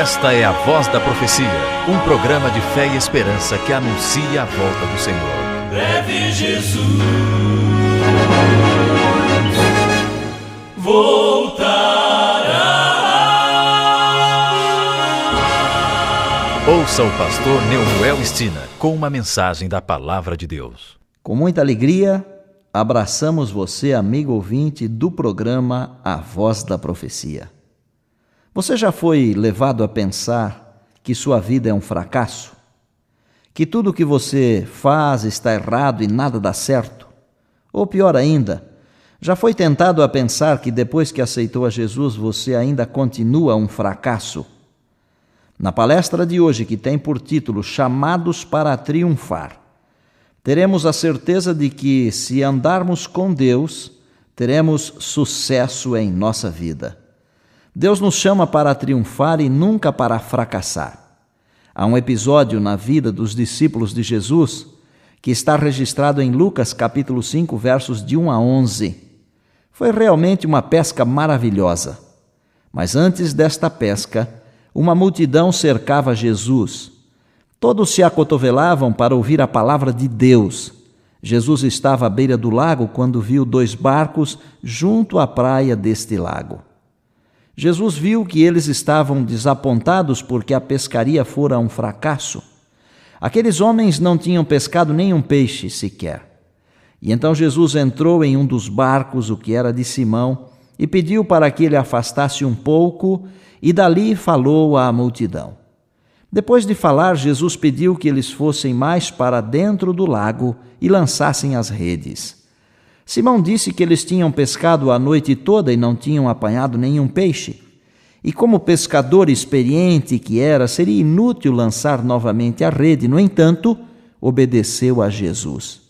Esta é a Voz da Profecia, um programa de fé e esperança que anuncia a volta do Senhor. Breve Jesus voltará. Ouça o pastor Neumuel Stina com uma mensagem da Palavra de Deus. Com muita alegria, abraçamos você, amigo ouvinte do programa A Voz da Profecia. Você já foi levado a pensar que sua vida é um fracasso? Que tudo o que você faz está errado e nada dá certo? Ou pior ainda, já foi tentado a pensar que depois que aceitou a Jesus você ainda continua um fracasso? Na palestra de hoje, que tem por título Chamados para Triunfar, teremos a certeza de que, se andarmos com Deus, teremos sucesso em nossa vida. Deus nos chama para triunfar e nunca para fracassar. Há um episódio na vida dos discípulos de Jesus que está registrado em Lucas capítulo 5, versos de 1 a 11. Foi realmente uma pesca maravilhosa. Mas antes desta pesca, uma multidão cercava Jesus. Todos se acotovelavam para ouvir a palavra de Deus. Jesus estava à beira do lago quando viu 2 barcos junto à praia deste lago. Jesus viu que eles estavam desapontados porque a pescaria fora um fracasso. Aqueles homens não tinham pescado nenhum peixe sequer. E então Jesus entrou em um dos barcos, o que era de Simão, e pediu para que ele afastasse um pouco, e dali falou à multidão. Depois de falar, Jesus pediu que eles fossem mais para dentro do lago e lançassem as redes. Simão disse que eles tinham pescado a noite toda e não tinham apanhado nenhum peixe. E como pescador experiente que era, seria inútil lançar novamente a rede. No entanto, obedeceu a Jesus.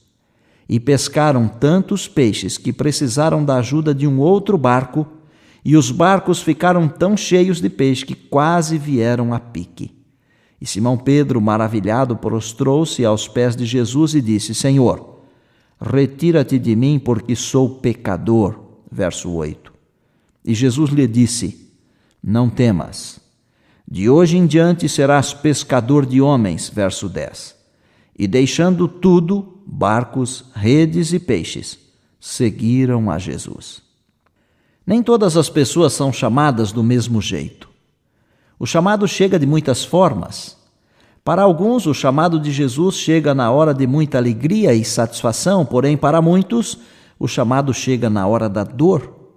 E pescaram tantos peixes que precisaram da ajuda de um outro barco, e os barcos ficaram tão cheios de peixe que quase vieram a pique. E Simão Pedro, maravilhado, prostrou-se aos pés de Jesus e disse: Senhor, retira-te de mim, porque sou pecador. Verso 8. E Jesus lhe disse: não temas, de hoje em diante serás pescador de homens. Verso 10. E deixando tudo, barcos, redes e peixes, seguiram a Jesus. Nem todas as pessoas são chamadas do mesmo jeito. O chamado chega de muitas formas. Para alguns, o chamado de Jesus chega na hora de muita alegria e satisfação, porém, para muitos, o chamado chega na hora da dor.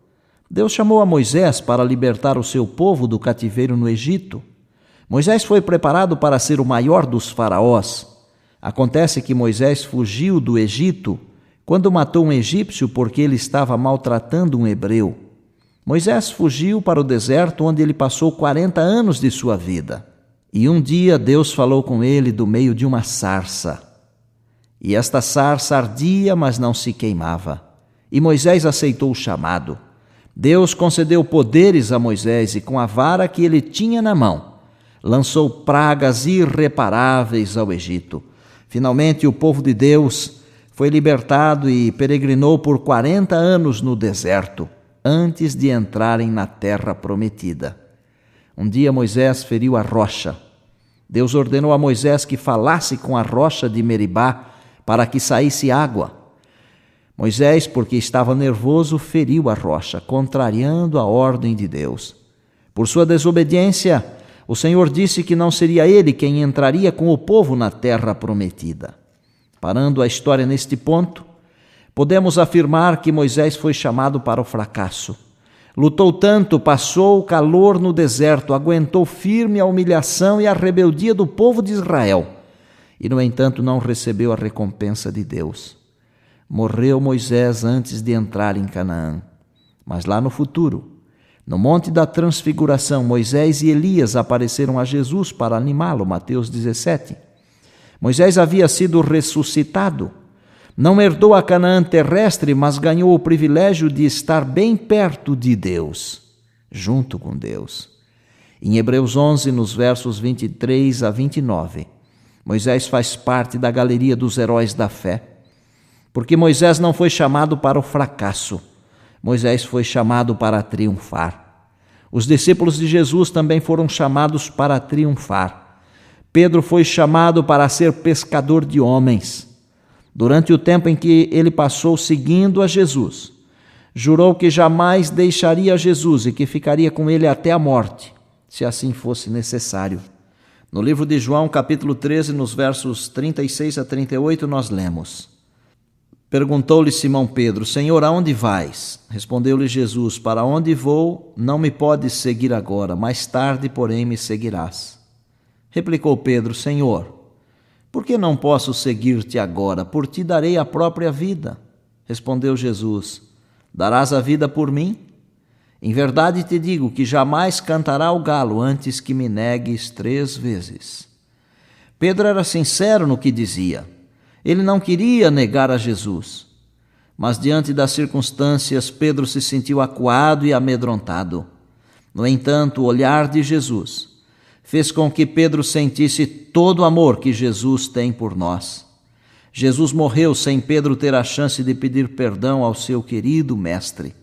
Deus chamou a Moisés para libertar o seu povo do cativeiro no Egito. Moisés foi preparado para ser o maior dos faraós. Acontece que Moisés fugiu do Egito quando matou um egípcio porque ele estava maltratando um hebreu. Moisés fugiu para o deserto, onde ele passou 40 anos de sua vida. E um dia Deus falou com ele do meio de uma sarça. E esta sarça ardia, mas não se queimava. E Moisés aceitou o chamado. Deus concedeu poderes a Moisés e, com a vara que ele tinha na mão, lançou pragas irreparáveis ao Egito. Finalmente, o povo de Deus foi libertado e peregrinou por 40 anos no deserto, antes de entrarem na terra prometida. Um dia Moisés feriu a rocha. Deus ordenou a Moisés que falasse com a rocha de Meribá para que saísse água. Moisés, porque estava nervoso, feriu a rocha, contrariando a ordem de Deus. Por sua desobediência, o Senhor disse que não seria ele quem entraria com o povo na terra prometida. Parando a história neste ponto, podemos afirmar que Moisés foi chamado para o fracasso. Lutou tanto, passou o calor no deserto, aguentou firme a humilhação e a rebeldia do povo de Israel. E, no entanto, não recebeu a recompensa de Deus. Morreu Moisés antes de entrar em Canaã. Mas lá no futuro, no Monte da Transfiguração, Moisés e Elias apareceram a Jesus para animá-lo. Mateus 17. Moisés havia sido ressuscitado. Não herdou a Canaã terrestre, mas ganhou o privilégio de estar bem perto de Deus, junto com Deus. Em Hebreus 11, nos versos 23 a 29, Moisés faz parte da galeria dos heróis da fé, porque Moisés não foi chamado para o fracasso, Moisés foi chamado para triunfar. Os discípulos de Jesus também foram chamados para triunfar. Pedro foi chamado para ser pescador de homens. Durante o tempo em que ele passou seguindo a Jesus, jurou que jamais deixaria Jesus e que ficaria com ele até a morte, se assim fosse necessário. No livro de João, capítulo 13, nos versos 36 a 38, nós lemos: Perguntou-lhe Simão Pedro: Senhor, aonde vais? Respondeu-lhe Jesus: Para onde vou, não me podes seguir agora, mais tarde, porém, me seguirás. Replicou Pedro: Senhor, por que não posso seguir-te agora? Por ti darei a própria vida. Respondeu Jesus: Darás a vida por mim? Em verdade te digo que jamais cantará o galo antes que me negues 3 vezes. Pedro era sincero no que dizia. Ele não queria negar a Jesus. Mas diante das circunstâncias, Pedro se sentiu acuado e amedrontado. No entanto, o olhar de Jesus fez com que Pedro sentisse todo o amor que Jesus tem por nós. Jesus morreu sem Pedro ter a chance de pedir perdão ao seu querido mestre.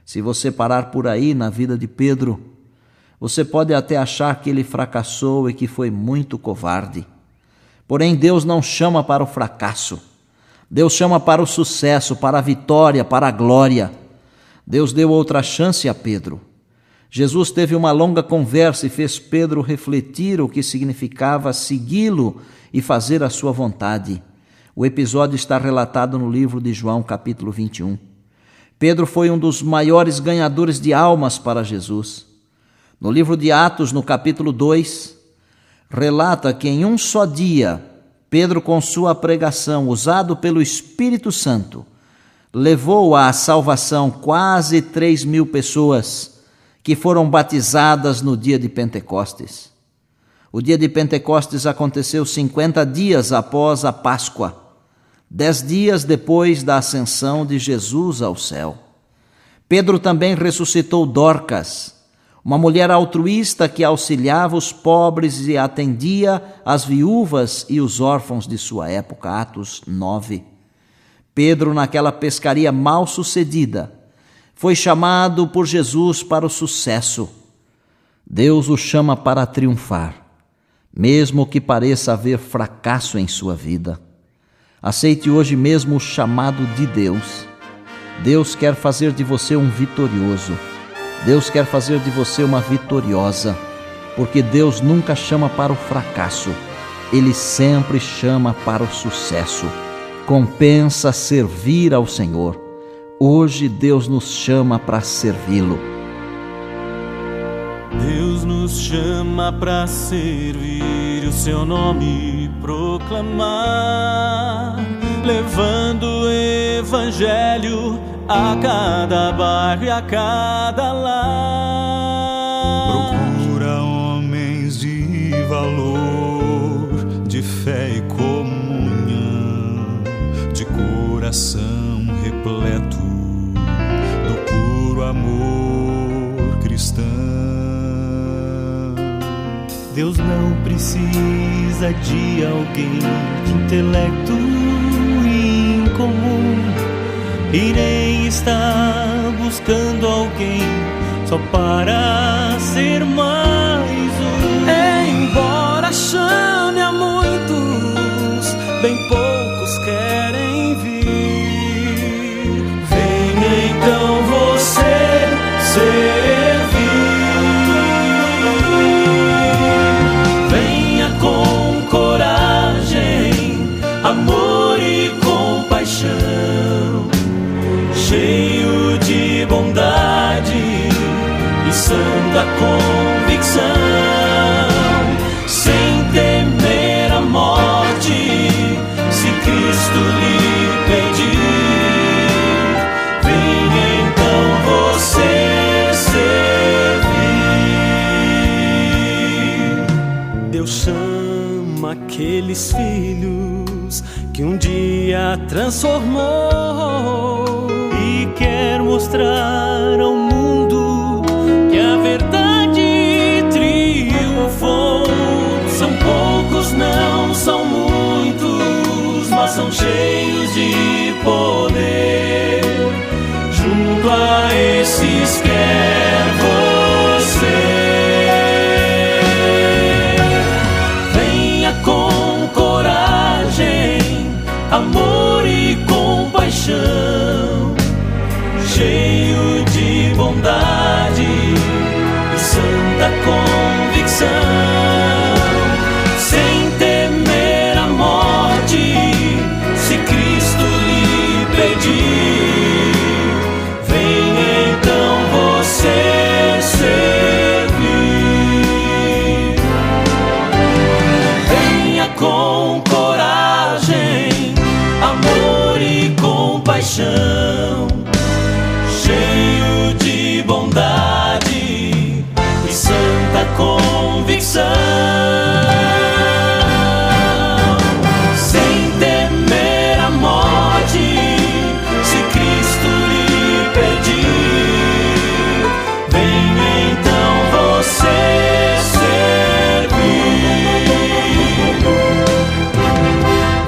Se você parar por aí na vida de Pedro, você pode até achar que ele fracassou e que foi muito covarde. Porém, Deus não chama para o fracasso. Deus chama para o sucesso, para a vitória, para a glória. Deus deu outra chance a Pedro. Jesus teve uma longa conversa e fez Pedro refletir o que significava segui-lo e fazer a sua vontade. O episódio está relatado no livro de João, capítulo 21. Pedro foi um dos maiores ganhadores de almas para Jesus. No livro de Atos, no capítulo 2, relata que em um só dia, Pedro, com sua pregação, usado pelo Espírito Santo, levou à salvação quase 3.000 pessoas que foram batizadas no dia de Pentecostes. O dia de Pentecostes aconteceu 50 dias após a Páscoa, 10 dias depois da ascensão de Jesus ao céu. Pedro também ressuscitou Dorcas, uma mulher altruísta que auxiliava os pobres e atendia as viúvas e os órfãos de sua época, Atos 9. Pedro, naquela pescaria mal sucedida, foi chamado por Jesus para o sucesso. Deus o chama para triunfar, mesmo que pareça haver fracasso em sua vida. Aceite hoje mesmo o chamado de Deus. Deus quer fazer de você um vitorioso. Deus quer fazer de você uma vitoriosa, porque Deus nunca chama para o fracasso. Ele sempre chama para o sucesso. Compensa servir ao Senhor. Hoje Deus nos chama para servi-lo. Deus nos chama para servir, o seu nome proclamar, levando o evangelho a cada bairro e a cada lar. Procura homens de valor, de fé e comunhão, de coração repleto do puro amor cristão. Deus não precisa de alguém de intelecto incomum e nem está buscando alguém só para ser mais um. Embora chame a muitos, bem poucos querem vir. Venha então você servir. Venha com coragem, amor e compaixão, cheio de bondade e santa convicção, sem temer a morte, se Cristo lhe pedir. Venha então você servir. Deus chama aqueles filhos que um dia transformou e quer mostrar ao mundo que a verdade triunfou. São poucos, não são muitos, mas são cheios de poder. Junto a esses quer você. amor e compaixão, cheio de bondade e santa convicção, sem temer a morte, se Cristo lhe pedir, venha então você servir. Venha com coragem, amor e compaixão, cheio de bondade e santa convicção, sem temer a morte, se Cristo lhe pedir, venha então você servir.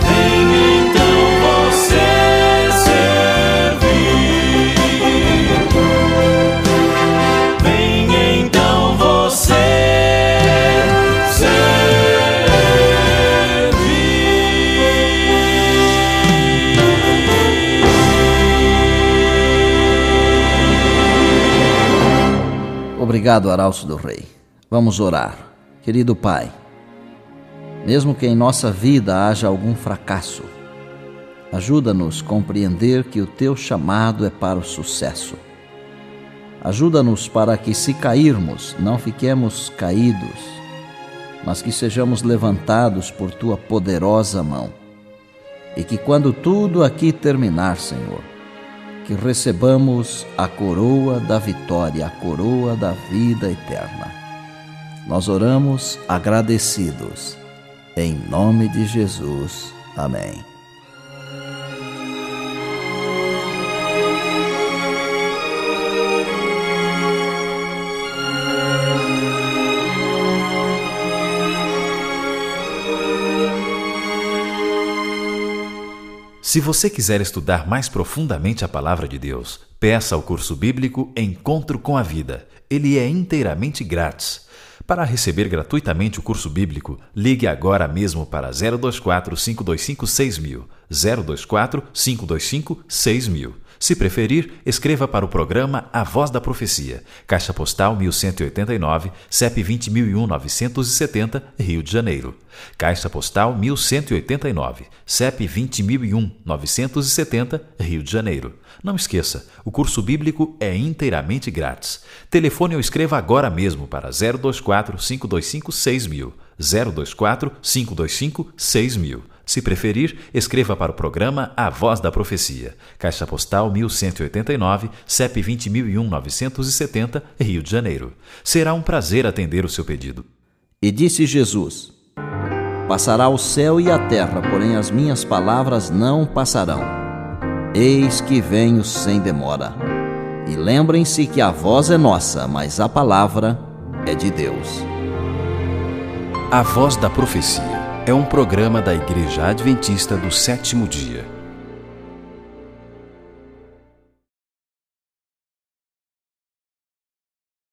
Venha então você servir. Venha então você Obrigado, Arauço do Rei. Vamos orar. Querido Pai, mesmo que em nossa vida haja algum fracasso, ajuda-nos a compreender que o Teu chamado é para o sucesso. Ajuda-nos para que, se cairmos, não fiquemos caídos, mas que sejamos levantados por Tua poderosa mão. E que quando tudo aqui terminar, Senhor, que recebamos a coroa da vitória, a coroa da vida eterna. Nós oramos agradecidos. Em nome de Jesus. Amém. Se você quiser estudar mais profundamente a Palavra de Deus, peça ao curso bíblico Encontro com a Vida. Ele é inteiramente grátis. Para receber gratuitamente o curso bíblico, ligue agora mesmo para 024-525-6000, 024-525-6000. Se preferir, escreva para o programa A Voz da Profecia, Caixa Postal 1189, CEP 20.001-970, Rio de Janeiro. Caixa Postal 1189, CEP 20.001-970, Rio de Janeiro. Não esqueça, o curso bíblico é inteiramente grátis. Telefone ou escreva agora mesmo para 024-525-6000, 024-525-6000. Se preferir, escreva para o programa A Voz da Profecia, Caixa Postal 1189, CEP 20.001-970, Rio de Janeiro. Será um prazer atender o seu pedido. E disse Jesus: Passará o céu e a terra, porém as minhas palavras não passarão. Eis que venho sem demora. E lembrem-se que a voz é nossa, mas a palavra é de Deus. A Voz da Profecia é um programa da Igreja Adventista do Sétimo Dia.